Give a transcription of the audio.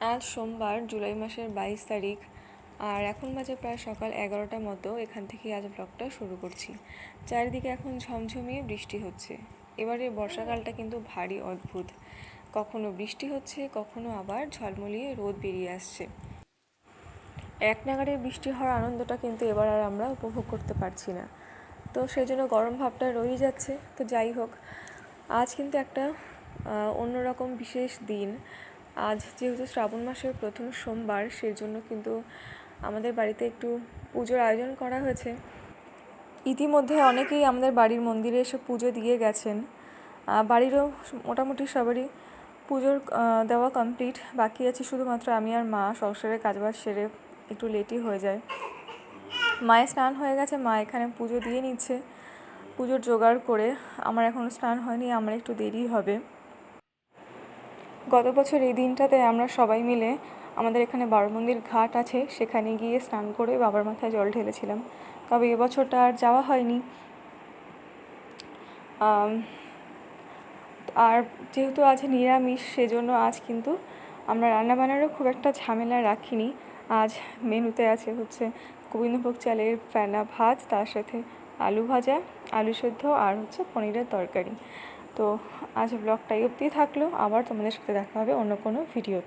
আজ সোমবার জুলাই মাসের 22 তারিখ, আর এখন বাজে প্রায় সকাল 11টার মতো। এখান থেকে আজ ব্লগটা শুরু করছি। চারিদিকে এখন ঝমঝমিয়ে বৃষ্টি হচ্ছে। এবারে বর্ষাকালটা কিন্তু ভারী অদ্ভুত, কখনো বৃষ্টি হচ্ছে, কখনো আবার ঝলমলিয়ে রোদ বেরিয়ে আসছে। এক নাগাড়ে বৃষ্টি হওয়ার আনন্দটা কিন্তু এবার আর আমরা উপভোগ করতে পারছি না, তো সেই জন্য গরম ভাবটা রয়েই যাচ্ছে। তো যাই হোক, আজ কিন্তু একটা অন্যরকম বিশেষ দিন। আজ যেহেতু শ্রাবণ মাসের প্রথম সোমবার, সেই জন্য কিন্তু আমাদের বাড়িতে একটু পুজোর আয়োজন করা হয়েছে। ইতিমধ্যে অনেকেই আমাদের বাড়ির মন্দিরে এসে পুজো দিয়ে গেছেন। বাড়িরও মোটামুটি সবারই পুজোর দেওয়া কমপ্লিট। বাকি আছে শুধুমাত্র আমি আর মা। সংসারের কাজবাজ সেরে একটু লেটই হয়ে যায়। মায়ের স্নান হয়ে গেছে, মা এখানে পুজো দিয়ে নিচ্ছে, পুজোর জোগাড় করে। আমার এখনও স্নান হয়নি, আমার একটু দেরি হবে। গত বছর এই দিনটাতে আমরা সবাই মিলে আমাদের এখানে বারোমন্দির ঘাট আছে, সেখানে গিয়ে স্নান করে বাবার মাথায় জল ঢেলেছিলাম। তবে এবছরটা আর যাওয়া হয়নি। আর যেহেতু আজ নিরামিষ, সেজন্য আজ কিন্তু আমরা রান্নাবান্নারও খুব একটা ঝামেলা রাখিনি। আজ মেনুতে আছে হচ্ছে গোবিন্দভোগ চালের ফেনা ভাত, তার সাথে আলু ভাজা, আলু সেদ্ধ, আর হচ্ছে পনিরের তরকারি। তো আজ ব্লগটা অবধি থাকলো, আবার তোমাদের সাথে দেখা হবে অন্য কোনো ভিডিওতে।